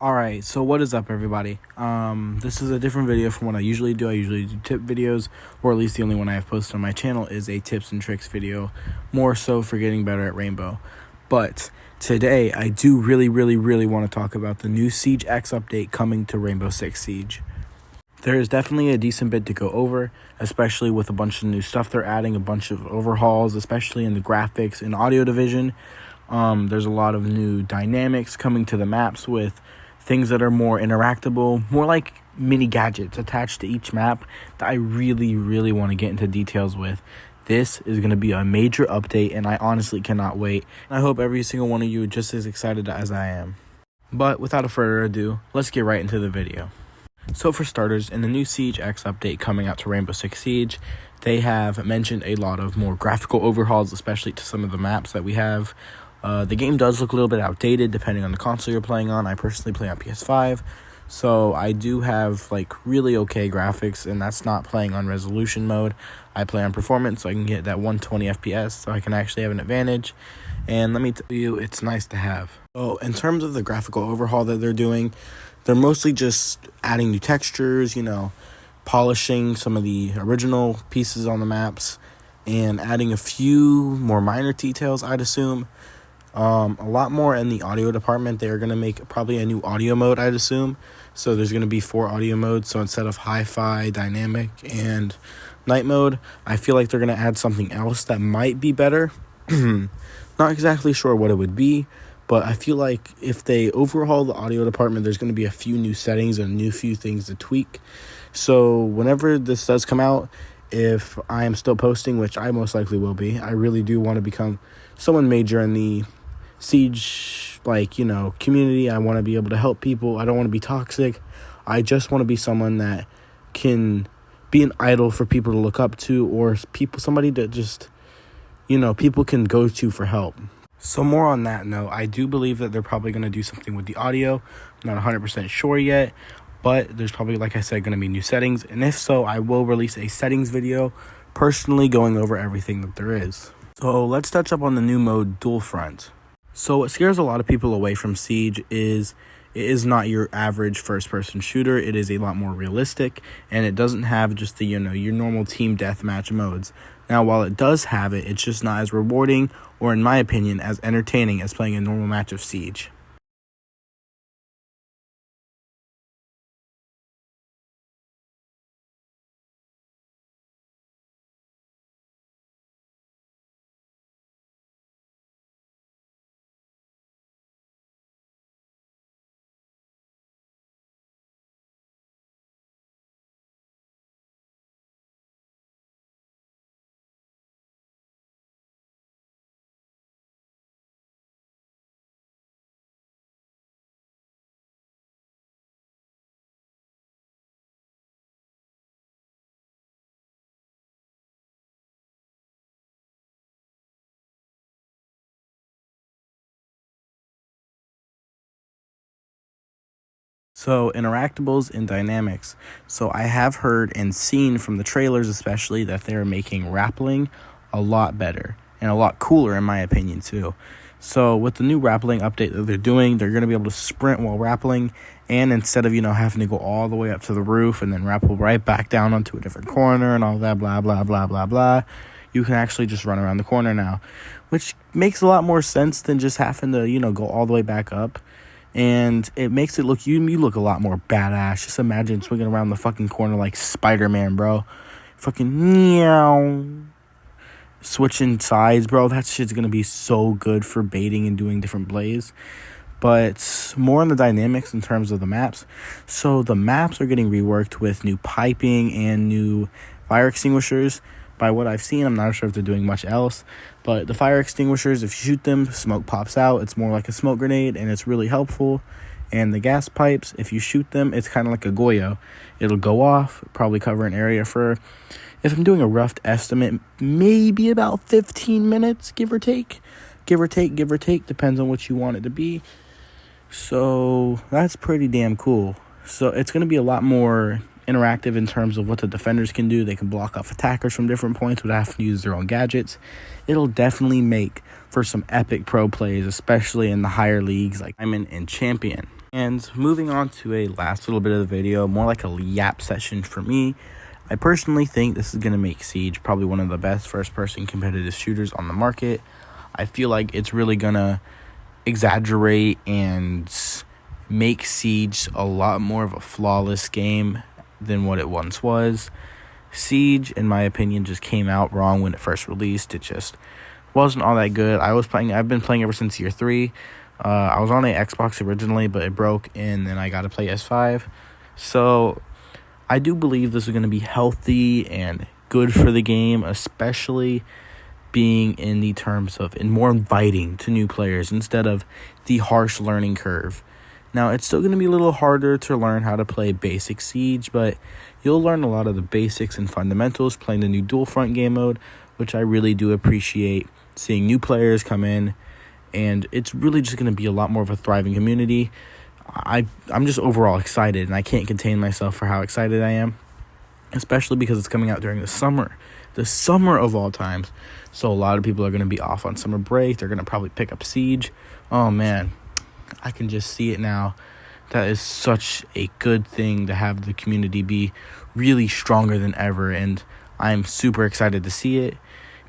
Alright, so what is up, everybody? This is a different video from what I usually do. I usually do tip videos, or at least the only one I have posted on my channel is a tips and tricks video, more so for getting better at Rainbow. But today, I do really want to talk about the new Siege X update coming to Rainbow Six Siege. There is definitely a decent bit to go over, especially with a bunch of new stuff they're adding, a bunch of overhauls, especially in the graphics and audio division. There's a lot of new dynamics coming to the maps with things that are more interactable, more like mini gadgets attached to each map that I really want to get into details with. This is going to be a major update, and I honestly cannot wait. I hope every single one of you are just as excited as I am. But without further ado, let's get right into the video. So for starters, in the new Siege X update coming out to Rainbow Six Siege, they have mentioned a lot of more graphical overhauls, especially to some of the maps that we have. The game does look a little bit outdated depending on the console you're playing on. I personally play on PS5, so I do have like really okay graphics, and that's not playing on resolution mode. I play on performance, so I can get that 120 FPS, so I can actually have an advantage. And let me tell you, it's nice to have. So in terms of the graphical overhaul that they're doing, they're mostly just adding new textures, polishing some of the original pieces on the maps, and adding a few more minor details, I'd assume. A lot more in the audio department. They're going to make probably a new audio mode, I'd assume. So there's going to be 4 audio modes. So instead of hi-fi, dynamic, and night mode, I feel like they're going to add something else that might be better. Not exactly sure what it would be, but I feel like if they overhaul the audio department, there's going to be a few new settings and a few things to tweak. So whenever this does come out, if I am still posting, which I most likely will be, I really do want to become someone major in the Siege, community. I want to be able to help people. I don't want to be toxic. I just want to be someone that can be an idol for people to look up to, or somebody that just, people can go to for help. So more on that note, I do believe that they're probably going to do something with the audio. I'm not 100% sure yet, but there's probably, like I said, going to be new settings. And if so, I will release a settings video personally going over everything that there is. So let's touch up on the new mode, Dual Front. So what scares a lot of people away from Siege is it is not your average first-person shooter. It is a lot more realistic, and it doesn't have just the, your normal team deathmatch modes. Now, while it does have it, it's just not as rewarding, or in my opinion, as entertaining as playing a normal match of Siege. So interactables and dynamics. So I have heard and seen from the trailers especially that they're making rappelling a lot better and a lot cooler in my opinion too. So with the new rappelling update that they're doing, they're going to be able to sprint while rappelling, and instead of having to go all the way up to the roof and then rappel right back down onto a different corner and all that blah blah, you can actually just run around the corner now, which makes a lot more sense than just having to go all the way back up. And it makes it look, you look a lot more badass. Just imagine swinging around the fucking corner like Spider-Man, bro. Fucking meow. Switching sides, bro. That shit's gonna be so good for baiting and doing different plays. But more on the dynamics in terms of the maps. So the maps are getting reworked with new piping and new fire extinguishers. By what I've seen, I'm not sure if they're doing much else, but the fire extinguishers, if you shoot them, smoke pops out. It's more like a smoke grenade, and it's really helpful. And the gas pipes, if you shoot them, it's kind of like a Goyo. It'll go off, probably cover an area for, if I'm doing a rough estimate, maybe about 15 minutes, give or take. Give or take, depends on what you want it to be. So that's pretty damn cool. So it's going to be a lot more interactive in terms of what the defenders can do. They can block off attackers from different points without having to use their own gadgets. It'll definitely make for some epic pro plays, especially in the higher leagues like Diamond and Champion. And moving on to a last little bit of the video, more like a yap session for me. I personally think this is going to make Siege probably one of the best first-person competitive shooters on the market. I feel like it's really going to exaggerate and make Siege a lot more of a flawless game than what it once was. Siege, in my opinion, just came out wrong when it first released. It just wasn't all that good. I've been playing ever since year 3. I was on an Xbox originally, but it broke, and then I got a PS5. So I do believe this is going to be healthy and good for the game, especially being in the terms of and more inviting to new players instead of the harsh learning curve. Now, it's still going to be a little harder to learn how to play basic Siege, but you'll learn a lot of the basics and fundamentals playing the new Dual Front game mode, which I really do appreciate seeing new players come in, and it's really just going to be a lot more of a thriving community. I'm just overall excited, and I can't contain myself for how excited I am, especially because it's coming out during the summer of all times. So a lot of people are going to be off on summer break. They're going to probably pick up Siege. Oh, man, I can just see it now. That is such a good thing to have the community be really stronger than ever, and I'm super excited to see it.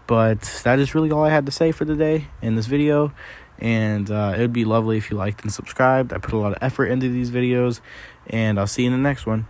But that is really all I had to say for today in this video, and it would be lovely if you liked and subscribed. I put a lot of effort into these videos, and I'll see you in the next one.